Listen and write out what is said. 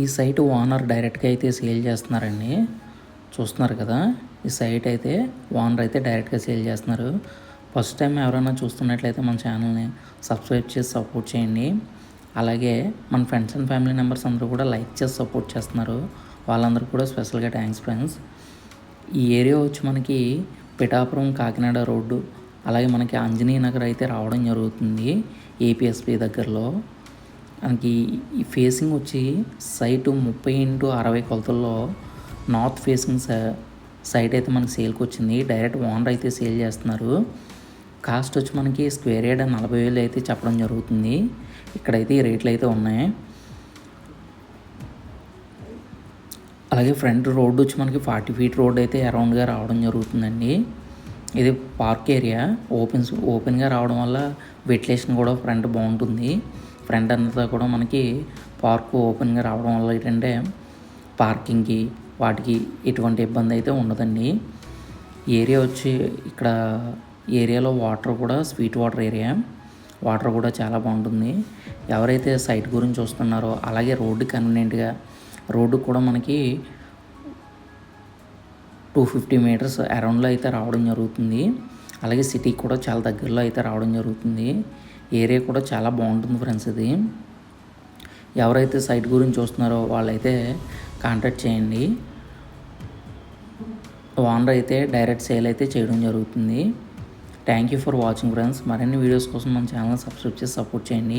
ఈ site owner డైరెక్ట్గా అయితే సేల్ చేస్తున్నారండి. చూస్తున్నారు కదా, ఈ సైట్ అయితే ఓనర్ అయితే డైరెక్ట్గా సేల్ చేస్తున్నారు. ఫస్ట్ టైం ఎవరైనా చూస్తున్నట్లయితే మన ఛానల్ని సబ్స్క్రైబ్ చేసి సపోర్ట్ చేయండి. అలాగే మన ఫ్రెండ్స్ అండ్ ఫ్యామిలీ మెంబర్స్ అందరూ కూడా లైక్ చేసి సపోర్ట్ చేస్తున్నారు. వాళ్ళందరూ కూడా స్పెషల్గా థ్యాంక్స్ ఫ్రెండ్స్. ఈ ఏరియా వచ్చి మనకి పిఠాపురం కాకినాడ రోడ్డు, అలాగే మనకి ఆంజనేయ నగర్ అయితే రావడం జరుగుతుంది. ఏపీఎస్పీ దగ్గరలో మనకి ఈ ఫేసింగ్ వచ్చి సైటు 30x60 కొలతల్లో నార్త్ ఫేసింగ్ సైట్ అయితే మనకి సేల్కి వచ్చింది. డైరెక్ట్ ఓనర్ అయితే సేల్ చేస్తున్నారు. కాస్ట్ వచ్చి మనకి స్క్వేర్ యార్డ్ 40,000 అయితే చెప్పడం జరుగుతుంది. ఇక్కడైతే ఈ రేట్లు అయితే ఉన్నాయి. అలాగే ఫ్రంట్ రోడ్డు వచ్చి మనకి 40 ఫీట్ రోడ్ అయితే అరౌండ్గా రావడం జరుగుతుందండి. ఇది పార్క్ ఏరియా, ఓపెన్గా రావడం వల్ల వెంటిలేషన్ కూడా ఫ్రంట్ బాగుంటుంది. ఫ్రంట్ అంతా కూడా మనకి పార్క్ ఓపెన్గా రావడం వల్ల ఏంటంటే పార్కింగ్కి వాటికి ఎటువంటి ఇబ్బంది అయితే ఉండదండి. ఏరియా వచ్చి ఇక్కడ ఏరియాలో వాటర్ కూడా స్వీట్ వాటర్ ఏరియా, వాటర్ కూడా చాలా బాగుంటుంది. ఎవరైతే సైట్ గురించి చూస్తున్నారో అలాగే రోడ్డు కన్వీనియంట్గా, రోడ్డు కూడా మనకి 250 మీటర్స్ అరౌండ్లో అయితే రావడం జరుగుతుంది. అలాగే సిటీకి కూడా చాలా దగ్గరలో అయితే రావడం జరుగుతుంది. ఏరియా కూడా చాలా బాగుంటుంది ఫ్రెండ్స్. ఇది ఎవరైతే సైట్ గురించి చూస్తున్నారో వాళ్ళైతే కాంటాక్ట్ చేయండి. ఓనర్ అయితే డైరెక్ట్ సేల్ అయితే చేయడం జరుగుతుంది. Thank you for watching friends. మరిన్ని వీడియోస్ కోసం మన ఛానల్ సబ్స్క్రైబ్ చేసి సపోర్ట్ చేయండి.